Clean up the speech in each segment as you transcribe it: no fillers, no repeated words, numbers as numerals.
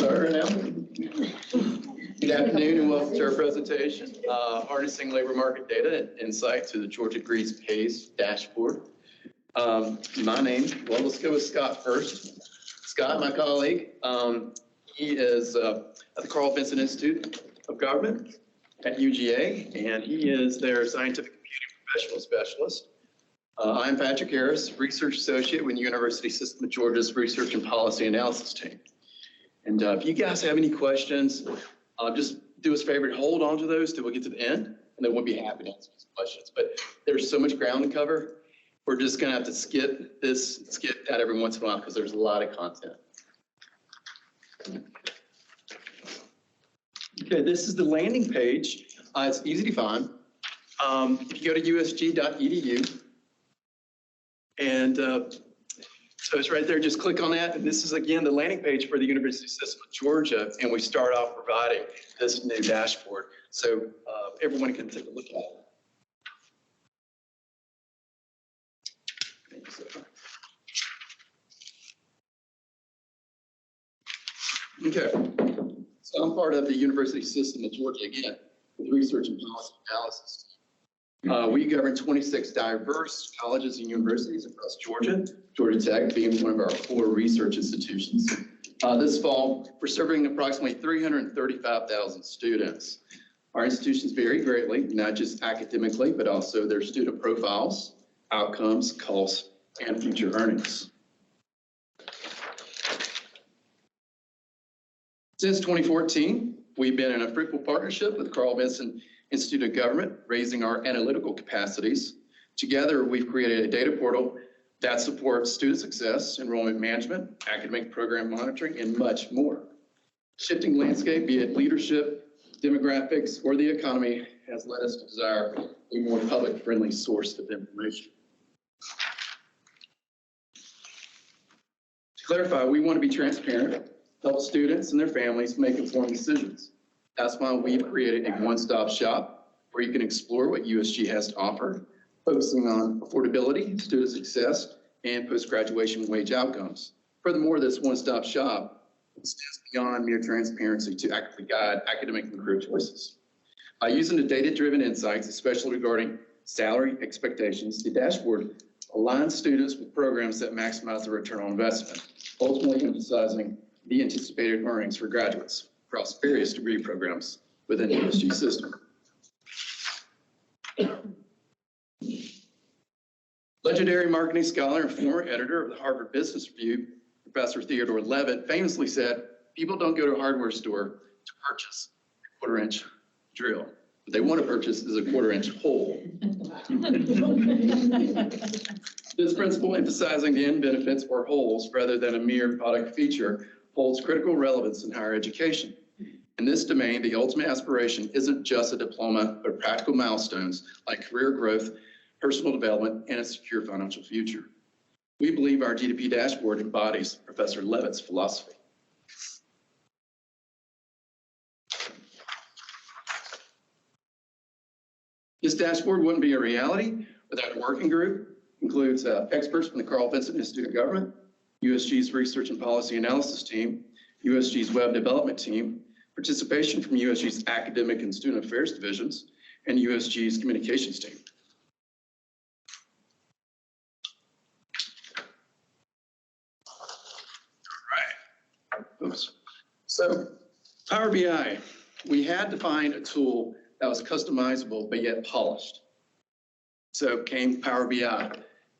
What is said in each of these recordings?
Start now. Good afternoon and welcome to our presentation, Harnessing Labor Market Data and Insight to the Georgia Degrees PACE Dashboard. My name, well, let's go with Scott first. Scott, my colleague, he is at the Carl Vinson Institute of Government at UGA, and he is their scientific computing professional specialist. I'm Patrick Harris, research associate with the University System of Georgia's Research and Policy Analysis team. And if you guys have any questions, just do us a favor, hold on to those till we get to the end, and then we'll be happy to answer these questions. But there's so much ground to cover, we're just going to have to skip that every once in a while because there's a lot of content. Okay, this is the landing page. It's easy to find. If you go to usg.edu, and so it's right there, just click on that. And this is, again, the landing page for the University System of Georgia. And we start off providing this new dashboard. So everyone can take a look at it. Okay. So I'm part of the University System of Georgia, again, with Research and Policy Analysis. We govern 26 diverse colleges and universities across Georgia, Georgia Tech being one of our core research institutions. This fall, we're serving approximately 335,000 students. Our institutions vary greatly, not just academically, but also their student profiles, outcomes, costs, and future earnings. Since 2014, we've been in a fruitful partnership with Carl Vinson Institute of Government, raising our analytical capacities. Together, we've created a data portal that supports student success, enrollment management, academic program monitoring, and much more. Shifting landscape, be it leadership, demographics, or the economy, has led us to desire a more public-friendly source of information. To clarify, we want to be transparent, help students and their families make informed decisions. That's why we've created a one-stop shop where you can explore what USG has to offer, focusing on affordability, student success, and post-graduation wage outcomes. Furthermore, this one-stop shop extends beyond mere transparency to actively guide academic and career choices. By using the data-driven insights, especially regarding salary expectations, the dashboard aligns students with programs that maximize the return on investment, ultimately emphasizing the anticipated earnings for graduates across various degree programs within the USG system. Legendary marketing scholar and former editor of the Harvard Business Review, Professor Theodore Levitt, famously said, people don't go to a hardware store to purchase a quarter-inch drill. What they want to purchase is a quarter-inch hole. This principle, emphasizing the end benefits or holes rather than a mere product feature, holds critical relevance in higher education. In this domain, the ultimate aspiration isn't just a diploma, but practical milestones like career growth, personal development, and a secure financial future. We believe our GDP dashboard embodies Professor Levitt's philosophy. This dashboard wouldn't be a reality without a working group. Includes experts from the Carl Vinson Institute of Government, USG's Research and Policy Analysis team, USG's Web Development team, participation from USG's Academic and Student Affairs divisions, and USG's Communications team. All right. Oops. So, Power BI, we had to find a tool that was customizable but yet polished. So came Power BI.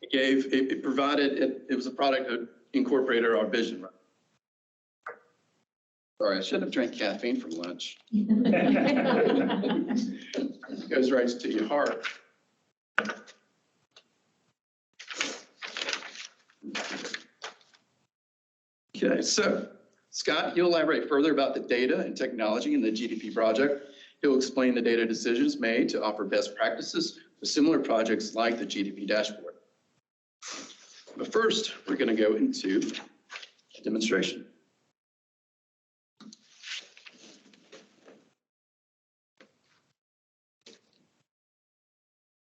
It provided, it was a product that incorporated our vision. Sorry, I shouldn't have drank caffeine for lunch. It goes right to your heart. Okay, so Scott, you'll elaborate further about the data and technology in the GDP project. He'll explain the data decisions made to offer best practices for similar projects like the GDP dashboard. But first, we're going to go into a demonstration.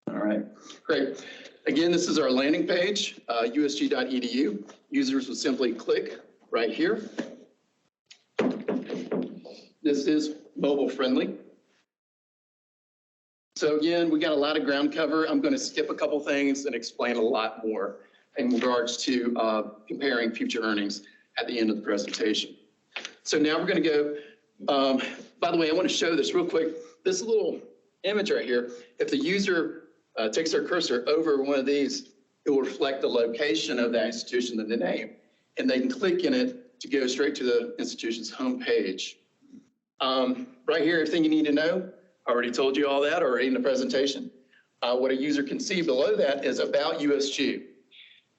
All right, great. Again, this is our landing page, usg.edu. Users will simply click right here. This is mobile friendly. So again, we got a lot of ground cover. I'm going to skip a couple things and explain a lot more in regards to comparing future earnings at the end of the presentation. So now we're going to go, by the way, I want to show this real quick. This little image right here, if the user takes their cursor over one of these, it will reflect the location of that institution and the name. And they can click in it to go straight to the institution's homepage. Right here, everything you need to know. I already told you all that already in the presentation. What a user can see below that is about USG.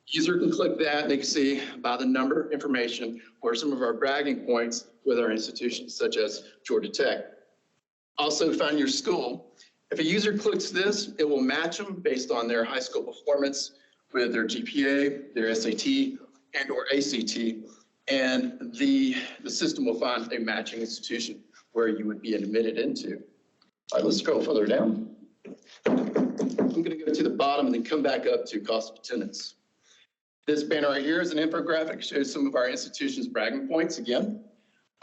User can click that and they can see about the number information or some of our bragging points with our institutions such as Georgia Tech. Also find your school. If a user clicks this, it will match them based on their high school performance with their GPA, their SAT, and or ACT, and the system will find a matching institution where you would be admitted into. All right, let's scroll further down. I'm going to go to the bottom and then come back up to cost of attendance. This banner right here is an infographic, shows some of our institutions' bragging points. Again,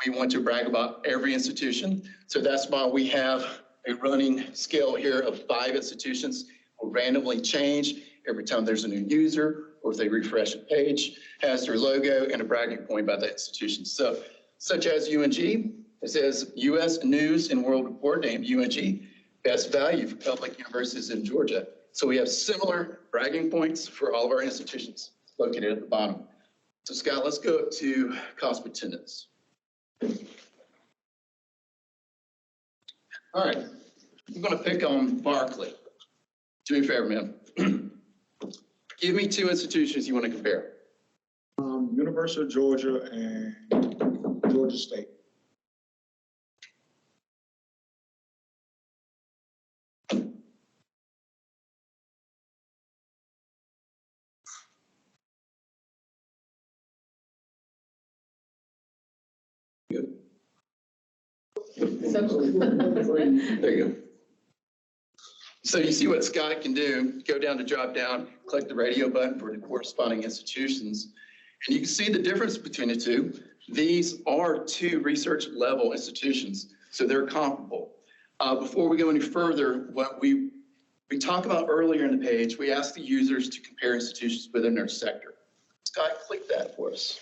we want to brag about every institution, so that's why we have a running scale here of 5 institutions. Will randomly change every time there's a new user or if they refresh a page, has their logo and a bragging point by the institution. So, such as UNG, it says U.S. News and World Report named UNG best value for public universities in Georgia. So we have similar bragging points for all of our institutions located at the bottom. So Scott, let's go up to cost of attendance. All right, I'm going to pick on Barclay. Do me a favor, man. Give me 2 institutions you want to compare. University of Georgia and Georgia State. Good. There you go. So you see what Scott can do. Go down to drop down, click the radio button for the corresponding institutions, and you can see the difference between the two. These are 2 research level institutions, so they're comparable. Before we go any further, what we talked about earlier in the page, we asked the users to compare institutions within their sector. Scott, click that for us.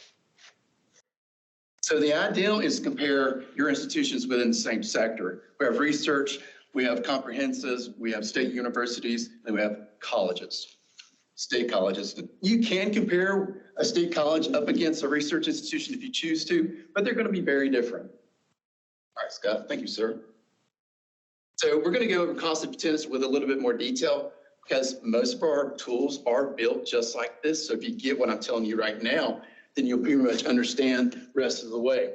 So the ideal is to compare your institutions within the same sector. We have research, we have comprehensives, we have state universities, and we have colleges, state colleges. You can compare a state college up against a research institution if you choose to, but they're going to be very different. All right, Scott, thank you, sir. So we're going to go over cost of attendance with a little bit more detail because most of our tools are built just like this. So if you get what I'm telling you right now, then you'll pretty much understand the rest of the way.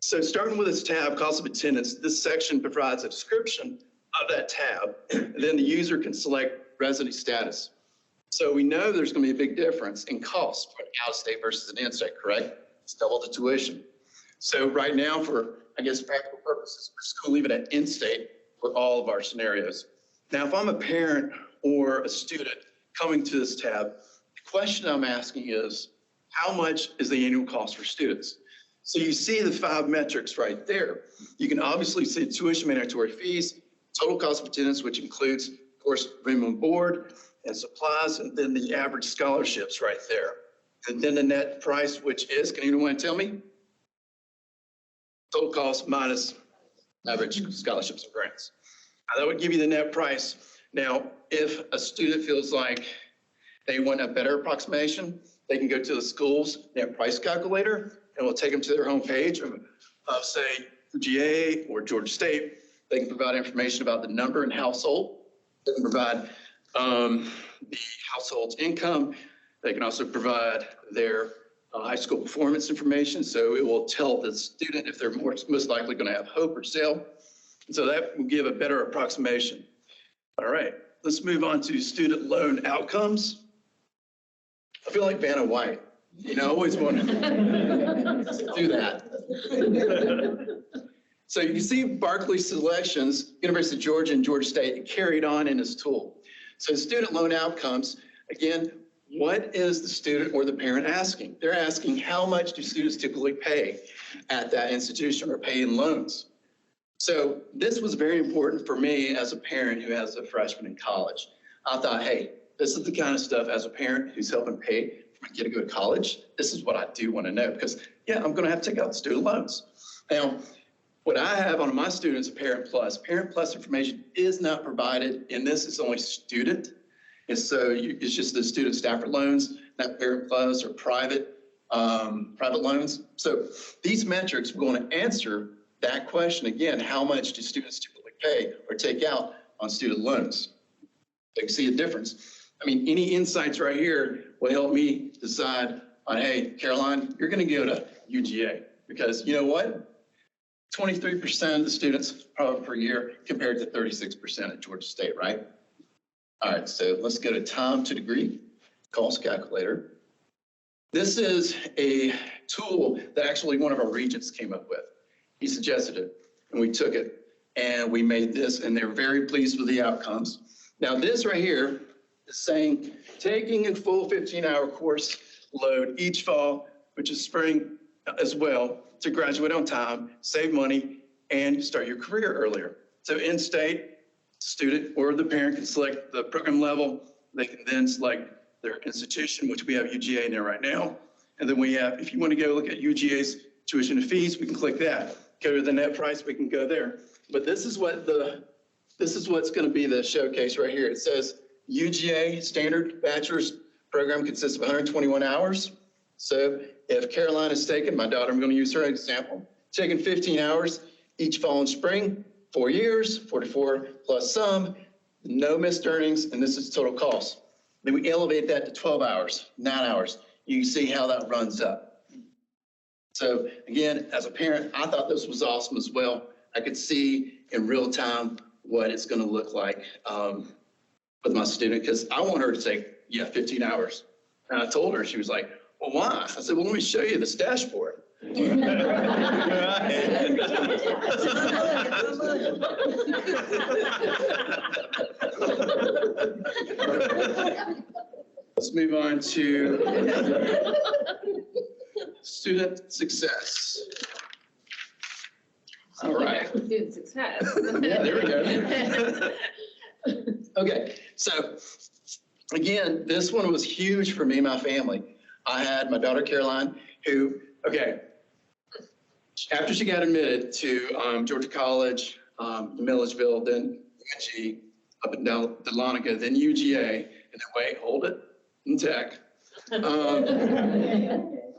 So starting with this tab, cost of attendance, this section provides a description of that tab. Then the user can select residency status. So we know there's going to be a big difference in cost for an out-of-state versus an in-state, correct? It's double the tuition. So right now, for, I guess, practical purposes, we're just going to leave it at in-state for all of our scenarios. Now, if I'm a parent or a student coming to this tab, the question I'm asking is, how much is the annual cost for students? So you see the 5 metrics right there. You can obviously see tuition, mandatory fees, total cost of attendance, which includes, of course, room and board and supplies, and then the average scholarships right there. And then the net price, which is, can anyone tell me? Total cost minus average scholarships and grants. That would give you the net price. Now, if a student feels like they want a better approximation, they can go to the school's net price calculator, and we'll take them to their homepage of say, UGA or Georgia State. They can provide information about the number and household. They can provide the household's income. They can also provide their high school performance information. So it will tell the student if they're most likely going to have hope or SAIL. And so that will give a better approximation. All right, let's move on to student loan outcomes. I feel like Vanna White. You know, I always want to do that. So you can see Barclay selections, University of Georgia and Georgia State carried on in this tool. So student loan outcomes, again, what is the student or the parent asking? They're asking, how much do students typically pay at that institution or pay in loans? So this was very important for me as a parent who has a freshman in college. I thought, hey, this is the kind of stuff as a parent who's helping pay for my kid to go to college. This is what I do want to know because, yeah, I'm going to have to take out student loans. Now, what I have on my students, Parent Plus. Parent Plus information is not provided in this. It's only student. And so it's just the student Stafford loans, not Parent Plus or private loans. So these metrics we're going to answer that question again, how much do students typically pay or take out on student loans? You can see a difference. I mean, any insights right here will help me decide on, hey, Caroline, you're going to go to UGA because you know what? 23% of the students per year compared to 36% at Georgia State, right? All right, so let's go to time to degree, cost calculator. This is a tool that actually one of our regents came up with. He suggested it, and we took it, and we made this, and they're very pleased with the outcomes. Now, this right here is saying taking a full 15-hour course load each fall, which is spring as well, to graduate on time, save money, and start your career earlier. So in-state, student or the parent can select the program level. They can then select their institution, which we have UGA in there right now. And then we have, if you want to go look at UGA's tuition and fees, we can click that. Go to the net price, we can go there. But this is what's going to be the showcase right here. It says UGA standard bachelor's program consists of 121 hours. So if Caroline is taking, my daughter, I'm going to use her example, taking 15 hours each fall and spring, 4 years, 44 plus some, no missed earnings, and this is total cost. Then we elevate that to 12 hours, 9 hours. You can see how that runs up. So again, as a parent, I thought this was awesome as well. I could see in real time what it's going to look like with my student because I want her to take, 15 hours. And I told her, she was like, well, why? I said, well, let me show you this dashboard. Let's move on to student success. All right. Student success. Yeah, there we go. Okay, so again, this one was huge for me and my family. I had my daughter Caroline, who, after she got admitted to Georgia College, Milledgeville, then UNG, up and down Dahlonega, then UGA, and then wait, hold it, in Tech.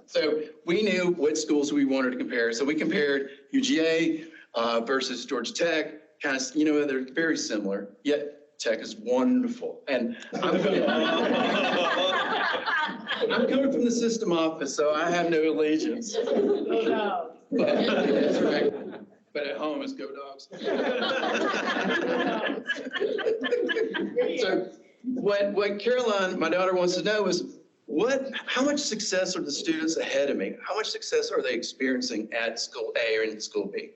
So we knew what schools we wanted to compare. So we compared UGA versus Georgia Tech. Kind of, they're very similar, yet Tech is wonderful. And I'm coming from the system office, so I have no allegiance. Oh, no. But, that's right. But at home, it's go Dogs. So what Caroline, my daughter, wants to know is, how much success are the students ahead of me? How much success are they experiencing at school A or in school B?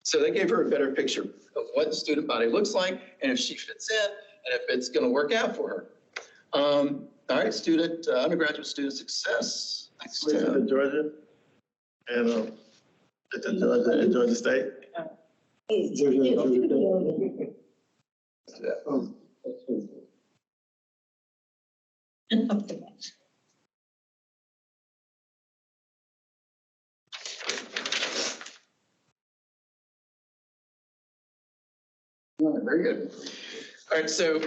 So they gave her a better picture of what the student body looks like and if she fits in and if it's going to work out for her. All right, undergraduate student success. Next tab. In Georgia and Georgia State. Very good. All right, so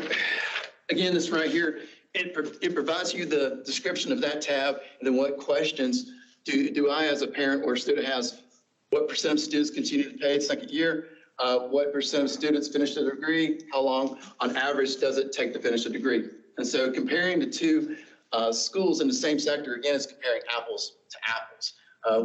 again, this right here, it provides you the description of that tab and then what questions do I as a parent or student has, what percent of students continue to pay second year, what percent of students finish their degree, how long on average does it take to finish a degree. And so comparing the two schools in the same sector, again, is comparing apples to apples.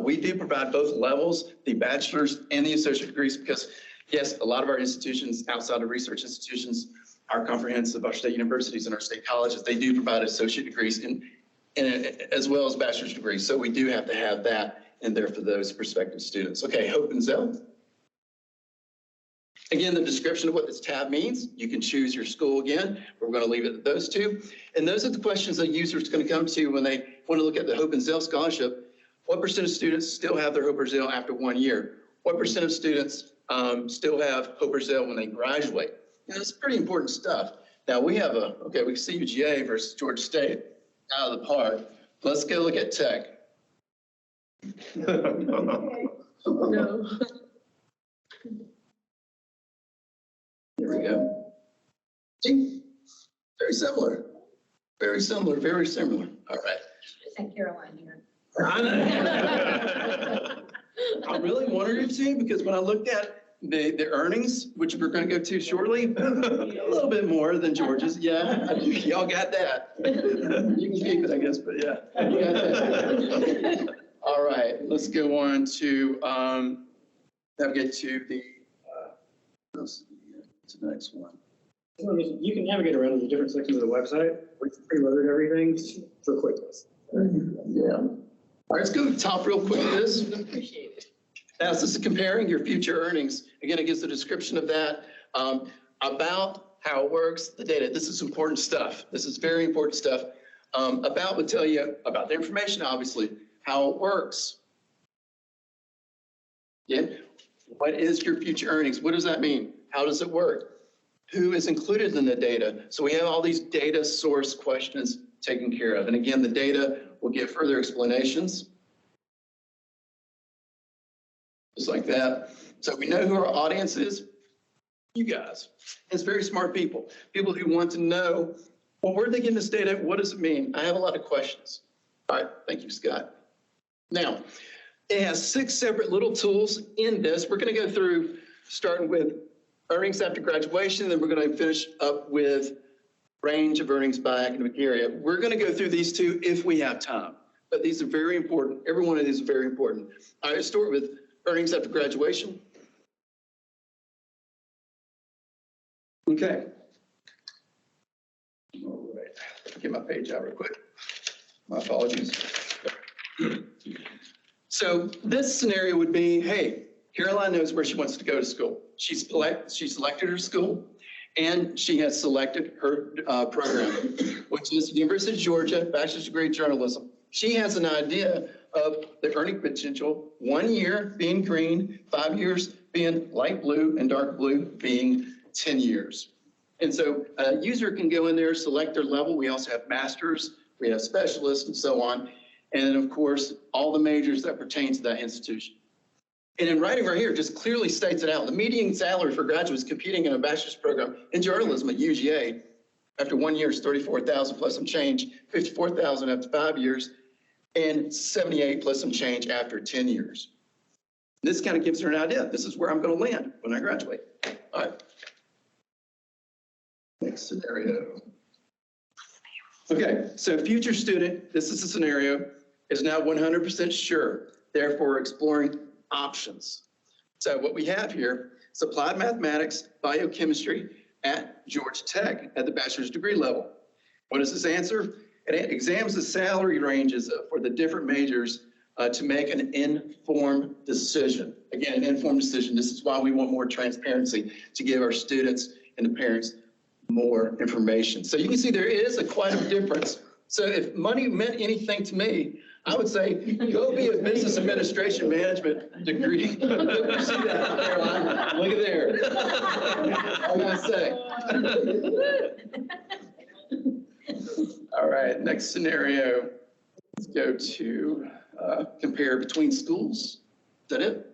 We do provide both levels, the bachelor's and the associate degrees, because yes, a lot of our institutions outside of research institutions are comprehensive, our state universities and our state colleges, they do provide associate degrees as well as bachelor's degrees. So we do have to have that in there for those prospective students. Okay, Hope and Zell. Again, the description of what this tab means, you can choose your school again. We're going to leave it at those two. And those are the questions a user is going to come to when they want to look at the Hope and Zell scholarship. What percent of students still have their Hope or Zell after 1 year? What percent of students still have Hope or Zell when they graduate? You know, it's pretty important stuff. Now we have we can see UGA versus Georgia State out of the park. Let's go look at Tech. No. There we go. See, very similar, very similar, very similar. All right. And Caroline here. I know. I really wanted it to because when I looked at the earnings, which we're going to go to shortly, a little bit more than Georgia's. Yeah, y'all got that. You can keep it, I guess, but yeah. You got that. All right, let's go on to navigate to the next one. You can navigate around the different sections of the website. We've preloaded everything for quickness. Yeah. All right, let's go to the top real quick of this. Appreciate it. Now, this is comparing your future earnings. Again, it gives a description of that, about how it works, the data. This is important stuff. This is very important stuff. About would tell you about the information, obviously, how it works. Yeah. What is your future earnings? What does that mean? How does it work? Who is included in the data? So we have all these data source questions taken care of. And again, the data will give further explanations. Just like that. So we know who our audience is. You guys. It's very smart people. People who want to know, well, where are they getting this data? What does it mean? I have a lot of questions. All right. Thank you, Scott. Now, it has 6 separate little tools in this. We're going to go through starting with earnings after graduation, and then we're going to finish up with range of earnings by academic area. We're going to go through these 2 if we have time, but these are very important. Every one of these is very important. All right, let's start with earnings after graduation. Okay. All right, get my page out real quick. My apologies. So this scenario would be, hey, Caroline knows where she wants to go to school. She selected her school, and she has selected her program, which is University of Georgia, bachelor's degree in journalism. She has an idea of the earning potential, 1 year being green, 5 years being light blue, and dark blue being 10 years. And so a user can go in there, select their level. We also have masters, we have specialists, and so on. And then, of course, all the majors that pertain to that institution. And in writing right here, it just clearly states it out. The median salary for graduates competing in a bachelor's program in journalism at UGA after 1 year is $34,000 plus some change, $54,000 after 5 years, and $78,000 plus some change after 10 years. This kind of gives her an idea. This is where I'm going to land when I graduate. All right. Next scenario. Okay, so future student, this is a scenario, is now 100% sure, therefore exploring options. So what we have here is applied mathematics, biochemistry at Georgia Tech at the bachelor's degree level. What is this answer? It examines the salary ranges for the different majors to make an informed decision. Again, an informed decision. This is why we want more transparency, to give our students and the parents more information. So you can see there is quite a difference. So if money meant anything to me, I would say, go be a business administration management degree. You see that, Caroline? Look at there. I'm going to say. All right, next scenario. Let's go to compare between schools. Is that it?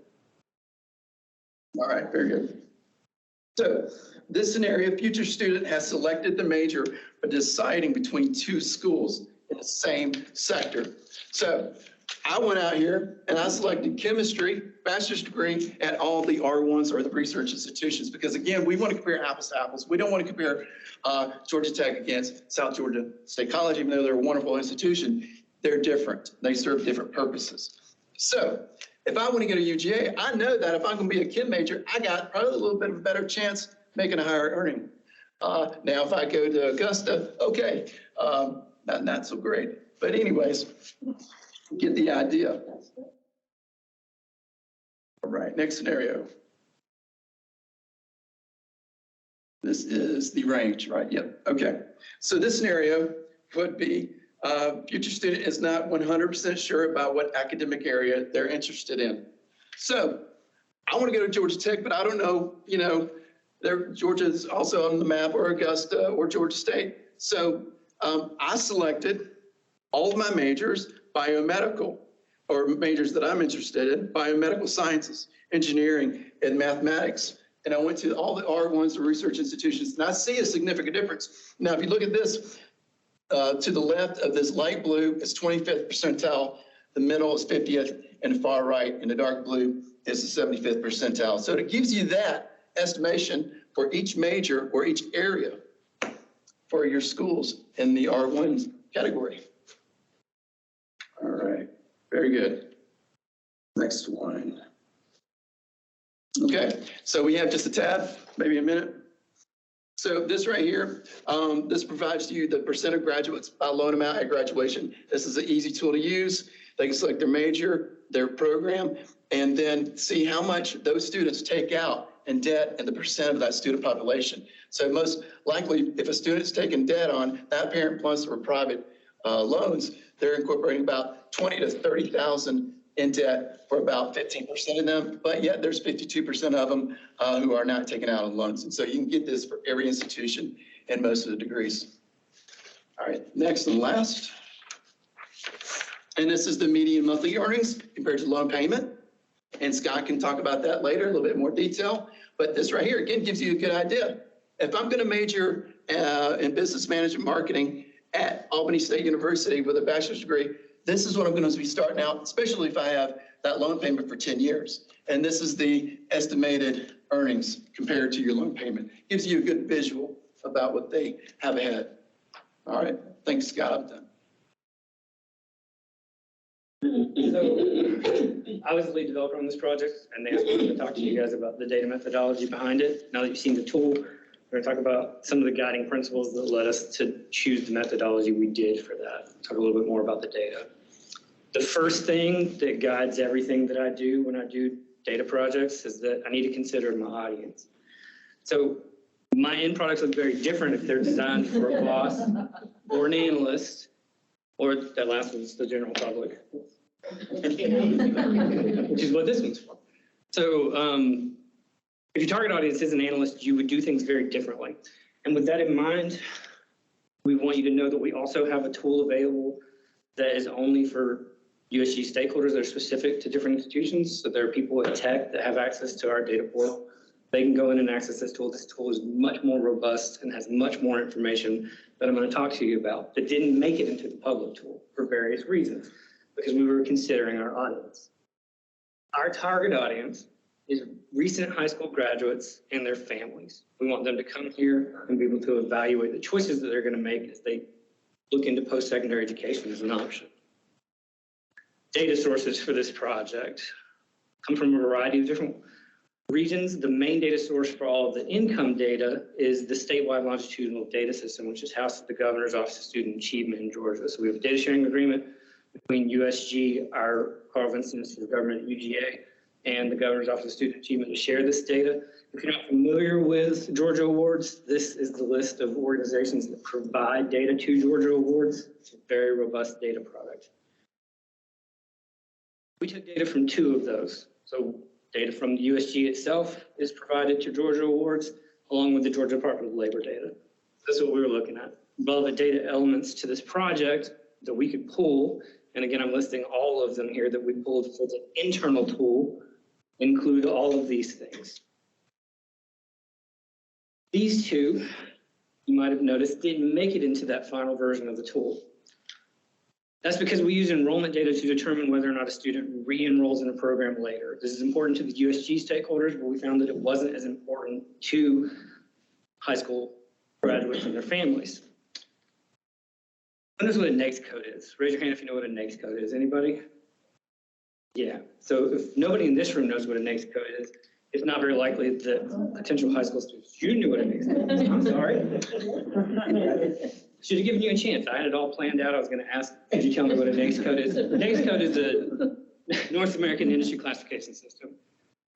All right, very good. So this scenario, future student has selected the major, but deciding between 2 schools in the same sector. So I went out here and I selected chemistry, bachelor's degree at all the R1s or the research institutions, because again, we want to compare apples to apples. We don't want to compare Georgia Tech against South Georgia State College, even though they're a wonderful institution. They're different. They serve different purposes. So if I want to go to UGA, I know that if I'm going to be a chem major, I got probably a little bit of a better chance making a higher earning. Now, if I go to Augusta, okay, not so great. But anyways, get the idea. All right, next scenario. This is the range, right? Yep. Okay. So this scenario would be future student is not 100% sure about what academic area they're interested in. So I want to go to Georgia Tech, but I don't know, Georgia's also on the map, or Augusta or Georgia State. So I selected all of my majors, biomedical, or majors that I'm interested in, biomedical sciences, engineering, and mathematics. And I went to all the R1s, the research institutions, and I see a significant difference. Now, if you look at this, to the left of this light blue is 25th percentile, the middle is 50th, and the far right in the dark blue is the 75th percentile. So it gives you that estimation for each major or each area for your schools in the R1 category. All right, very good. Next one. Okay, so we have just a tab, maybe a minute. So this right here, this provides you the percent of graduates by loan amount at graduation. This is an easy tool to use. They can select their major, their program, and then see how much those students take out in debt and the percent of that student population. So most likely, if a student's taking debt on that Parent Plus or private loans, they're incorporating about 20 to 30,000 in debt for about 15% of them, but yet there's 52% of them who are not taken out on loans. And so you can get this for every institution and most of the degrees. All right, next and last. And this is the median monthly earnings compared to loan payment. And Scott can talk about that later, a little bit more detail. But this right here, again, gives you a good idea. If I'm going to major in business management marketing at Albany State University with a bachelor's degree, this is what I'm going to be starting out, especially if I have that loan payment for 10 years. And this is the estimated earnings compared to your loan payment. Gives you a good visual about what they have ahead. All right, thanks, Scott. I'm done. So I was the lead developer on this project, and they asked me to talk to you guys about the data methodology behind it. Now that you've seen the tool, we're going to talk about some of the guiding principles that led us to choose the methodology we did for that. Talk a little bit more about the data. The first thing that guides everything that I do when I do data projects is that I need to consider my audience. So my end products look very different if they're designed for a boss or an analyst, or that last one's the general public, which is what this one's for. So if your target audience is an analyst, you would do things very differently. And with that in mind, we want you to know that we also have a tool available that is only for USG stakeholders that are specific to different institutions. So there are people at Tech that have access to our data portal. They can go in and access this tool. This tool is much more robust and has much more information that I'm going to talk to you about that didn't make it into the public tool for various reasons, because we were considering our audience. Our target audience is recent high school graduates and their families. We want them to come here and be able to evaluate the choices that they're going to make as they look into post-secondary education as an option. Data sources for this project come from a variety of different regions. The main data source for all of the income data is the statewide longitudinal data system, which is housed at the Governor's Office of Student Achievement in Georgia. So we have a data sharing agreement between USG, our Carl Vinson Institute of Government, UGA, and the Governor's Office of Student Achievement to share this data. If you're not familiar with Georgia Awards, this is the list of organizations that provide data to Georgia Awards. It's a very robust data product. We took data from two of those. So data from the USG itself is provided to Georgia Awards, along with the Georgia Department of Labor data. That's what we were looking at. Relevant data elements to this project that we could pull, and again, I'm listing all of them here that we pulled for the internal tool, include all of these things. These two, you might have noticed, didn't make it into that final version of the tool. That's because we use enrollment data to determine whether or not a student re-enrolls in a program later. This is important to the USG stakeholders, but we found that it wasn't as important to high school graduates and their families. Who knows what a NAICS code is? Raise your hand if you know what a NAICS code is. Anybody? Yeah. So if nobody in this room knows what a NAICS code is, it's not very likely that potential high school students, you knew what a NAICS code is. I'm sorry. Should have given you a chance. I had it all planned out. I was going to ask, could you tell me what a NAICS code is? NAICS code is the North American Industry Classification System.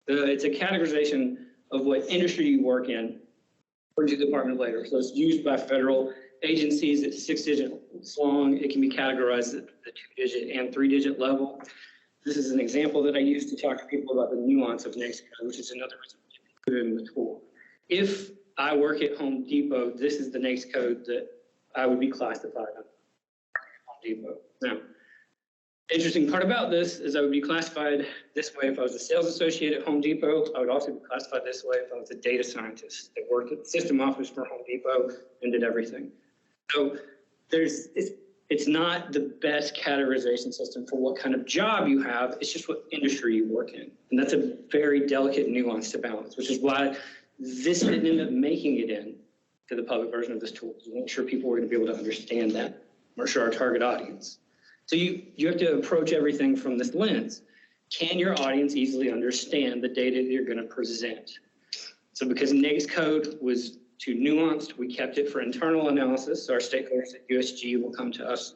It's a categorization of what industry you work in according to the Department of Labor. So it's used by federal agencies. It's 6 digits long. It can be categorized at the 2-digit and 3-digit level. This is an example that I use to talk to people about the nuance of NAICS code, which is another reason to put it in the tool. If I work at Home Depot, this is the NAICS code that I would be classified on Home Depot. Now, interesting part about this is I would be classified this way if I was a sales associate at Home Depot. I would also be classified this way if I was a data scientist that worked at the system office for Home Depot and did everything. So it's not the best categorization system for what kind of job you have. It's just what industry you work in. And that's a very delicate nuance to balance, which is why this didn't end up making it in to the public version of this tool. To make sure people were going to be able to understand that, or sure our target audience. So you have to approach everything from this lens. Can your audience easily understand the data that you're going to present? So because NAICS code was too nuanced, we kept it for internal analysis. So our stakeholders at USG will come to us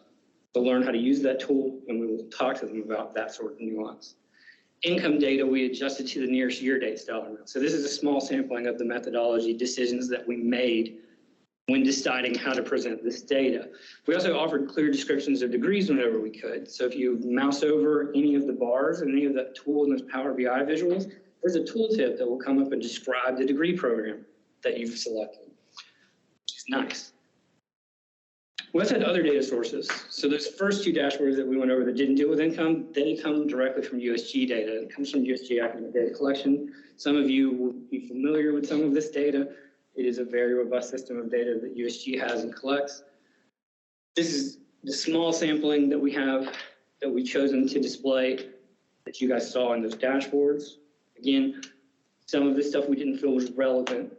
to learn how to use that tool, and we will talk to them about that sort of nuance. Income data, we adjusted to the nearest year date style amount. So this is a small sampling of the methodology decisions that we made when deciding how to present this data. We also offered clear descriptions of degrees whenever we could. So if you mouse over any of the bars and any of that tool in those Power BI visuals, there's a tooltip that will come up and describe the degree program that you've selected, which is nice. We also had other data sources. So those first 2 dashboards that we went over that didn't deal with income, they come directly from USG data. It comes from USG Academic Data Collection. Some of you will be familiar with some of this data. It is a very robust system of data that USG has and collects. This is the small sampling that we have that we've chosen to display that you guys saw in those dashboards. Again, some of this stuff we didn't feel was relevant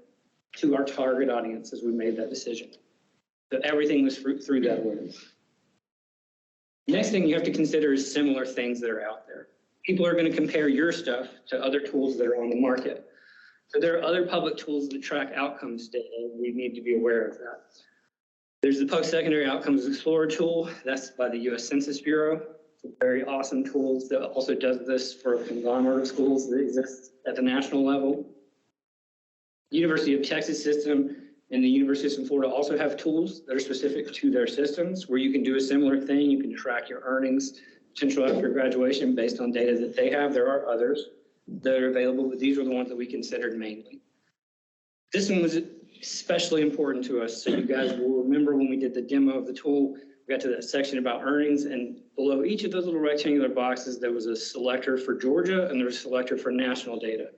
to our target audience as we made that decision. So everything was through that lens. Next thing you have to consider is similar things that are out there. People are going to compare your stuff to other tools that are on the market. So there are other public tools that track outcomes data. We need to be aware of that. There's the Post-Secondary Outcomes Explorer tool. That's by the U.S. Census Bureau. It's a very awesome tool that also does this for a conglomerate of schools that exist at the national level. University of Texas system and the University of Florida also have tools that are specific to their systems where you can do a similar thing. You can track your earnings potential after graduation based on data that they have. There are others that are available, but these were the ones that we considered mainly. This one was especially important to us. So you guys will remember when we did the demo of the tool, we got to that section about earnings, and below each of those little rectangular boxes, there was a selector for Georgia and there was a selector for national data.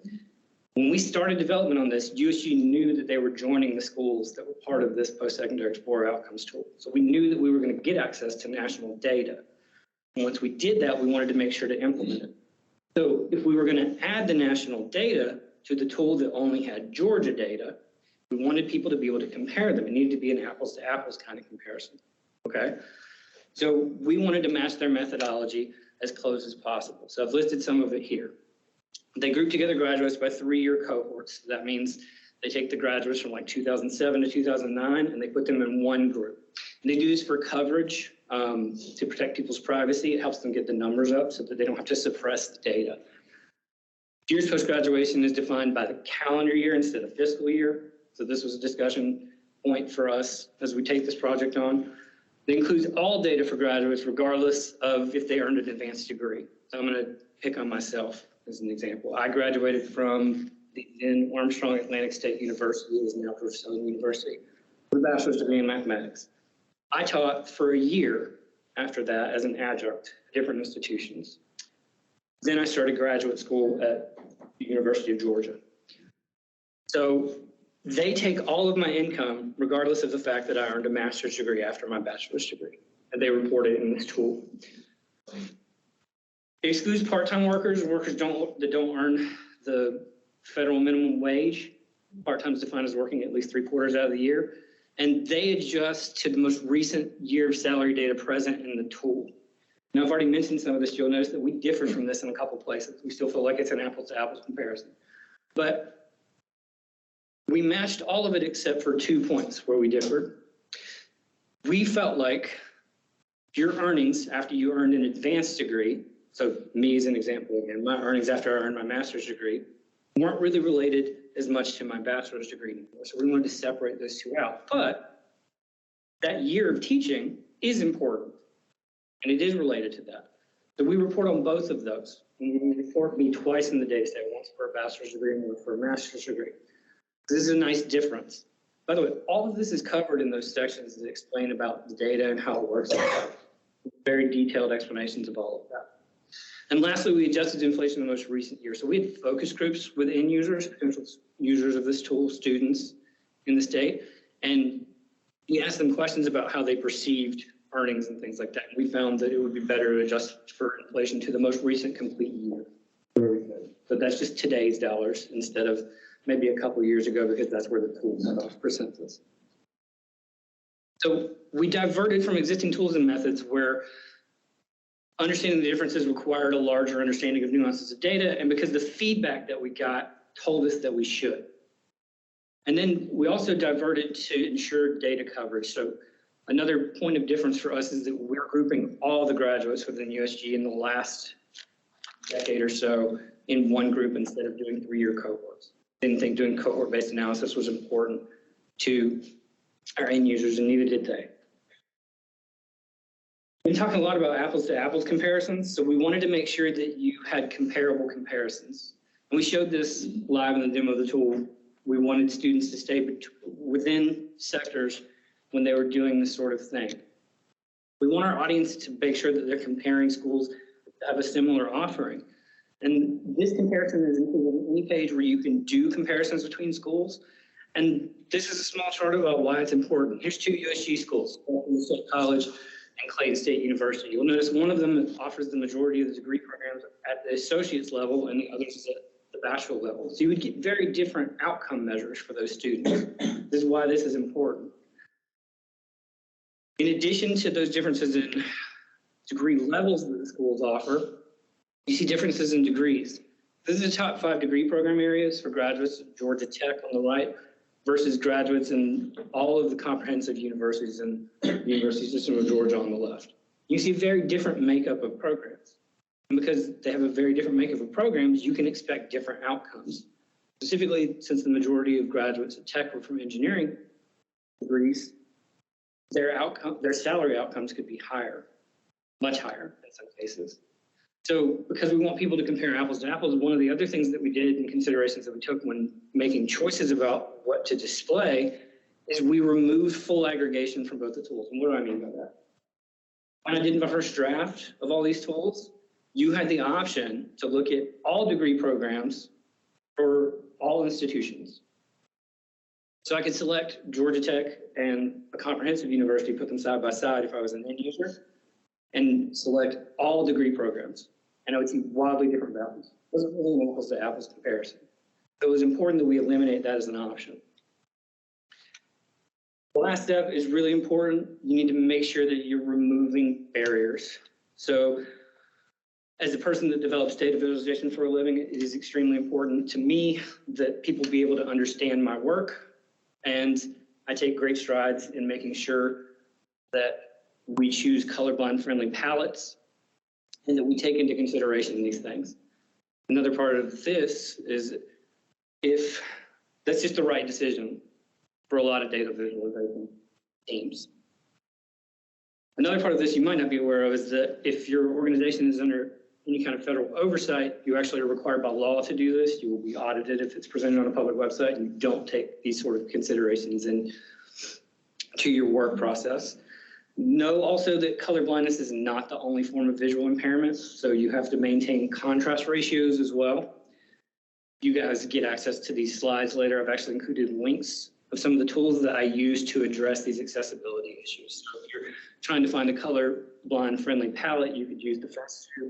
When we started development on this, USG knew that they were joining the schools that were part of this Post-Secondary Explorer Outcomes tool. So we knew that we were going to get access to national data. And once we did that, we wanted to make sure to implement it. So if we were going to add the national data to the tool that only had Georgia data, we wanted people to be able to compare them. It needed to be an apples to apples kind of comparison, okay? So we wanted to match their methodology as close as possible. So I've listed some of it here. They group together graduates by 3-year cohorts. That means they take the graduates from like 2007 to 2009 and they put them in one group. And they do this for coverage to protect people's privacy. It helps them get the numbers up so that they don't have to suppress the data. Years post-graduation is defined by the calendar year instead of fiscal year. So this was a discussion point for us as we take this project on. It includes all data for graduates regardless of if they earned an advanced degree. So I'm going to pick on myself as an example. I graduated from the then Armstrong Atlantic State University, it is now Georgia Southern University, with a bachelor's degree in mathematics. I taught for a year after that as an adjunct at different institutions. Then I started graduate school at the University of Georgia. So they take all of my income, regardless of the fact that I earned a master's degree after my bachelor's degree, and they report it in this tool. It excludes part-time workers that don't earn the federal minimum wage. Part-time is defined as working at least 3 quarters out of the year. And they adjust to the most recent year of salary data present in the tool. Now, I've already mentioned some of this. You'll notice that we differ from this in a couple places. We still feel like it's an apples-to-apples comparison. But we matched all of it except for 2 points where we differed. We felt like your earnings after you earned an advanced degree, so me as an example again, my earnings after I earned my master's degree weren't really related as much to my bachelor's degree anymore. So we wanted to separate those two out. But that year of teaching is important, and it is related to that. So we report on both of those. And we report me twice in the data set, once for a bachelor's degree and one for a master's degree. This is a nice difference. By the way, all of this is covered in those sections that explain about the data and how it works. Very detailed explanations of all of that. And lastly, we adjusted inflation in the most recent year. So we had focus groups with end users, potential users of this tool, students in the state, and we asked them questions about how they perceived earnings and things like that. And we found that it would be better to adjust for inflation to the most recent complete year. But that's just today's dollars instead of maybe a couple years ago, because that's where the tool set off percentages. So we diverted from existing tools and methods where understanding the differences required a larger understanding of nuances of data, and because the feedback that we got told us that we should. And then we also diverted to ensure data coverage. So another point of difference for us is that we're grouping all the graduates within USG in the last decade or so in one group instead of doing 3-year cohorts. Didn't think doing cohort-based analysis was important to our end users, and neither did they. We've been talking a lot about apples to apples comparisons, so we wanted to make sure that you had comparable comparisons. And we showed this live in the demo of the tool. We wanted students to stay within sectors when they were doing this sort of thing. We want our audience to make sure that they're comparing schools that have a similar offering. And this comparison is included on any page where you can do comparisons between schools. And this is a small chart about why it's important. Here's 2 USG schools, Oklahoma State College and Clayton State University. You'll notice one of them offers the majority of the degree programs at the associate's level, and the others is at the bachelor level. So you would get very different outcome measures for those students. This is why this is important. In addition to those differences in degree levels that the schools offer, you see differences in degrees. This is the top 5 degree program areas for graduates of Georgia Tech on the right versus graduates in all of the comprehensive universities in the University System of Georgia on the left. You see very different makeup of programs. And because they have a very different makeup of programs, you can expect different outcomes. Specifically, since the majority of graduates at Tech were from engineering degrees, their salary outcomes could be higher, much higher in some cases. So because we want people to compare apples to apples, one of the other things that we did in considerations that we took when making choices about what to display is we removed full aggregation from both the tools. And what do I mean by that? When I did my first draft of all these tools, you had the option to look at all degree programs for all institutions. So I could select Georgia Tech and a comprehensive university, put them side by side if I was an end user, and select all degree programs. And I would see wildly different values. It wasn't really an apples to apples comparison. So it was important that we eliminate that as an option. The last step is really important. You need to make sure that you're removing barriers. So as a person that develops data visualization for a living, it is extremely important to me that people be able to understand my work. And I take great strides in making sure that we choose colorblind friendly palettes and that we take into consideration these things. Another part of this is if that's just the right decision for a lot of data visualization teams. Another part of this you might not be aware of is that if your organization is under any kind of federal oversight, you actually are required by law to do this. You will be audited if it's presented on a public website and you don't take these sort of considerations into your work process. Know also that color blindness is not the only form of visual impairment, so you have to maintain contrast ratios as well. You guys get access to these slides later. I've actually included links of some of the tools that I use to address these accessibility issues. So if you're trying to find a colorblind friendly palette, you could use the FastView.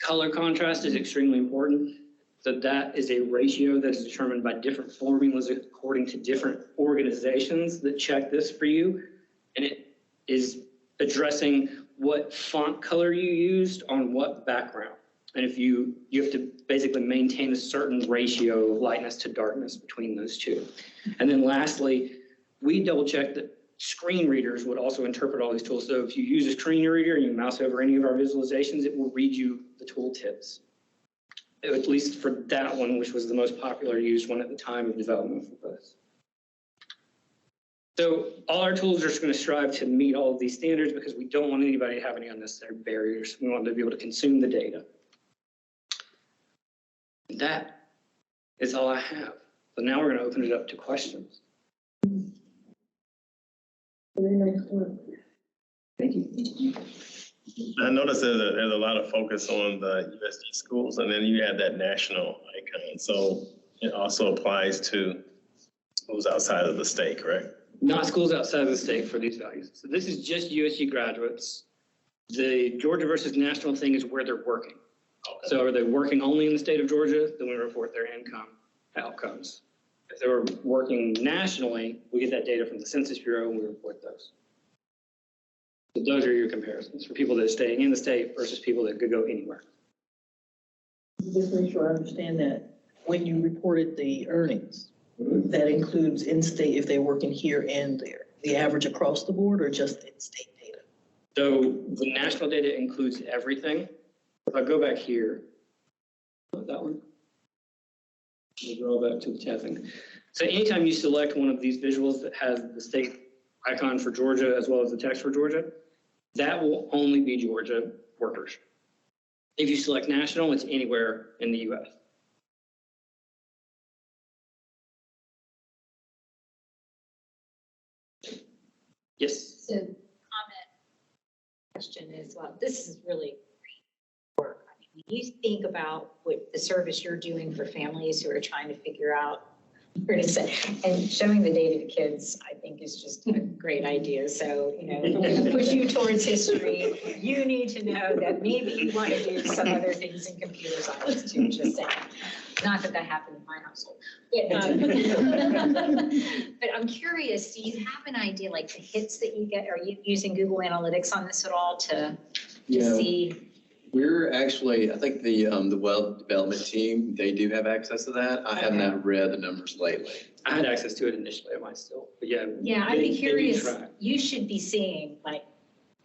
Color contrast is extremely important. So that is a ratio that is determined by different formulas according to different organizations that check this for you. And it is addressing what font color you used on what background. And if you have to basically maintain a certain ratio of lightness to darkness between those two. And then lastly, we double checked that screen readers would also interpret all these tools. So if you use a screen reader and you mouse over any of our visualizations, it will read you the tool tips. at least for that one, which was the most popular used one at the time of development for this. So all our tools are just going to strive to meet all of these standards because we don't want anybody to have any unnecessary barriers. We want them to be able to consume the data. And that is all I have. So now we're going to open it up to questions. Thank you. I noticed there's a lot of focus on the USD schools, and then you have that national icon. So it also applies to schools outside of the state, correct? Not schools outside of the state for these values. So this is just USU graduates. The Georgia versus national thing is where they're working. Okay. So are they working only in the state of Georgia? Then we report their income outcomes. If they were working nationally, we get that data from the Census Bureau and we report those. So those are your comparisons for people that are staying in the state versus people that could go anywhere. Just make sure I understand that when you reported the earnings, that includes in-state if they're working here and there, the average across the board or just in-state data? So the national data includes everything. If I go back here, that one, we'll draw back to the chat thing. So anytime you select one of these visuals that has the state icon for Georgia as well as the text for Georgia, that will only be Georgia workers. If you select national, it's anywhere in the US. Yes. So comment question is, well, this is really great work. I mean, when you think about what the service you're doing for families who are trying to figure out where to say, and showing the data to kids, I think is just a great idea. So, you know, if we're going to push you towards history, you need to know that maybe you want to do some other things in computer science too, just saying. Not that that happened in my household. But I'm curious, do you have an idea, like the hits that you get? Are you using Google Analytics on this at all to see? We're actually, I think the web development team, they do have access to that. I have not read the numbers lately. I had access to it initially, I might still, but yeah. Yeah, I'd they be do curious. track. You should be seeing, like,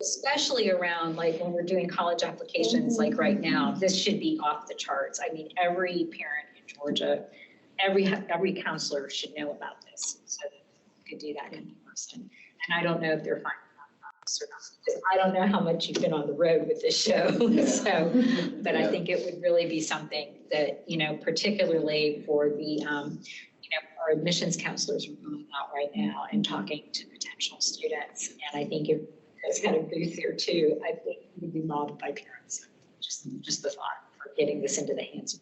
especially around like when we're doing college applications, like right now, this should be off the charts. I mean, every parent in Georgia, every counselor should know about this. So that you could do that in person. And I don't know if they're finding or not. Because I don't know how much you've been on the road with this show. So, but I think it would really be something that, you know, particularly for the, you know, our admissions counselors are going out right now and talking to potential students. And I think if it's got a booth there too, I think it would be modeled by parents. Just the thought for getting this into the hands of.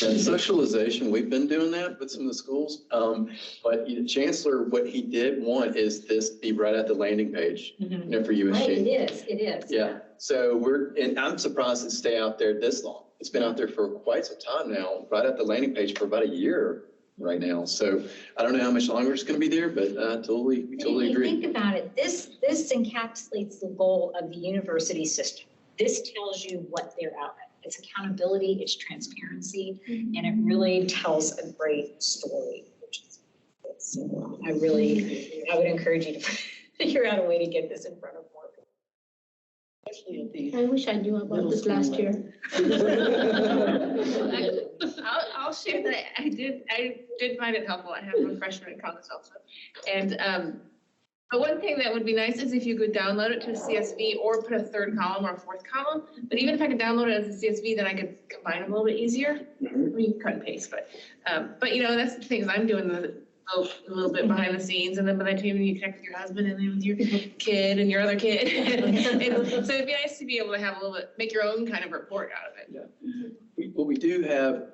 And socialization, we've been doing that with some of the schools. But Chancellor, what he did want is this be right at the landing page, you know, for USG. Right, it is. Yeah, so and I'm surprised it stay out there this long. It's been out there for quite some time now, right at the landing page for about a year right now. So I don't know how much longer it's going to be there, but we totally agree. Think about it. This encapsulates the goal of the university system. This tells you what they're out at. It's accountability, it's transparency, and it really tells a great story. So I would encourage you to figure out a way to get this in front of more people. Especially at the I wish I knew about this last year. I'll share that I did find it helpful. I have a freshman in college also. And but one thing that would be nice is if you could download it to a CSV or put a third column or a fourth column. But even if I could download it as a CSV, then I could combine them a little bit easier. I mean, cut and paste, but you know, that's the thing is I'm doing a little bit behind the scenes, and then by the time you connect with your husband and then with your kid and your other kid. And so it'd be nice to be able to have a little bit, make your own kind of report out of it. Yeah. What we do have,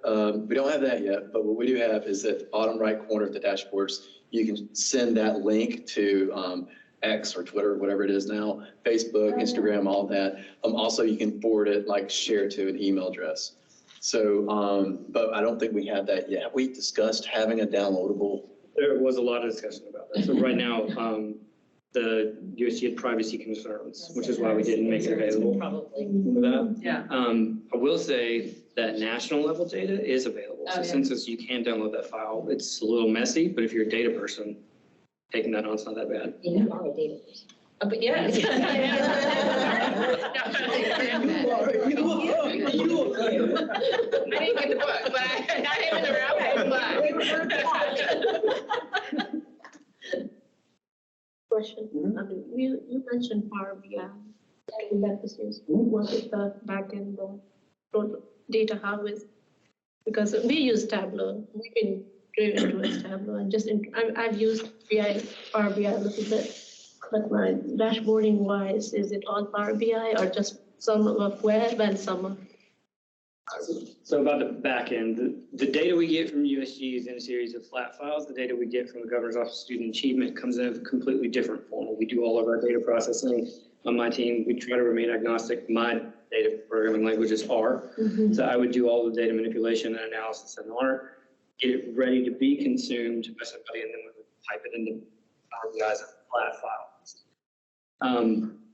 we don't have that yet, but what we do have is at the bottom right corner of the dashboards, you can send that link to X or Twitter, whatever it is now, Facebook, Instagram, all that. Also, you can forward it, like share to an email address. So, but I don't think we have that yet. We discussed having a downloadable. There was a lot of discussion about that. So right now, the USG had privacy concerns, which is why we didn't make it available Probably. for that. Yeah. I will say that national level data is available. So Okay. census, you can download that file. It's a little messy, but if you're a data person, taking that on, it's not that bad. You are a database. But yeah. I didn't get the book, but I am in the round, Question. You mentioned Power BI. That was used. What is the backend data harvest? Because we use Tableau. We've been driven towards Tableau and I've used Power BI a little bit. But my dashboarding wise, is it all Power BI or just some of web and some of? So about the back end, the data we get from USG is in a series of flat files. The data we get from the Governor's Office of Student Achievement comes in a completely different form. We do all of our data processing on my team. We try to remain agnostic. My data programming language is R. So I would do all the data manipulation and analysis in R, get it ready to be consumed by somebody, and then we would type it into Power BI as a flat file.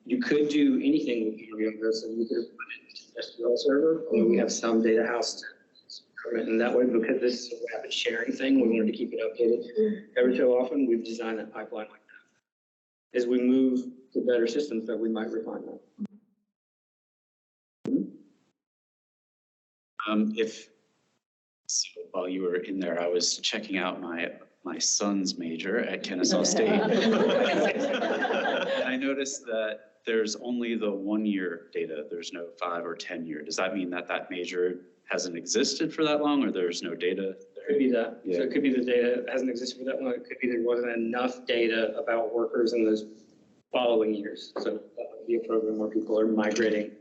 You could do anything with Power BI, so you could put it into the SQL server, or we have some data house in that way, because this is a rapid sharing thing. We wanted to keep it updated every so often. We've designed that pipeline like that. As we move to better systems, that we might refine that. So while you were in there, I was checking out my son's major at Kennesaw State. And I noticed that there's only the 1 year data. There's no 5 or 10 year. Does that mean that that major hasn't existed for that long, or there's no data? Could be that. Yeah. So it could be the data hasn't existed for that long. It could be there wasn't enough data about workers in those following years. So that might be a program where people are migrating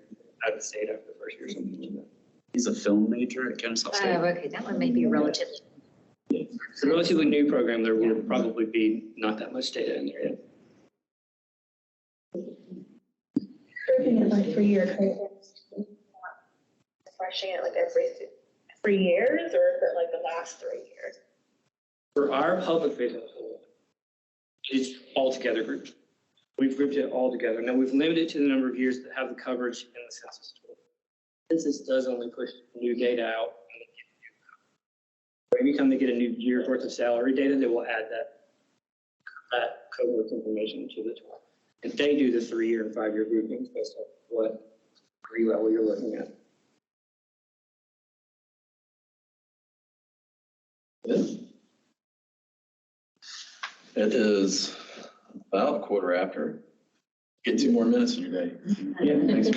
out of the state after the first year or something like that. He's a film major at Kennesaw State. Okay, that one may be relatively. It's a relatively new program. There will probably be not that much data in there yet. Looking at like 3 year cohorts, refreshing it like every 3 years, or is it like the last 3 years? For our public facing tool, it's all together grouped. We've grouped it all together. Now we've limited it to the number of years that have the coverage in the census tool. Census does only push new data out. Every time they get a new year's worth of salary data, they will add that cohort information to the tool. And they do the 3 year and 5 year groupings based on what degree level you're looking at. It is about 1/4 after. Get 2 more minutes in your day. Yeah, thanks.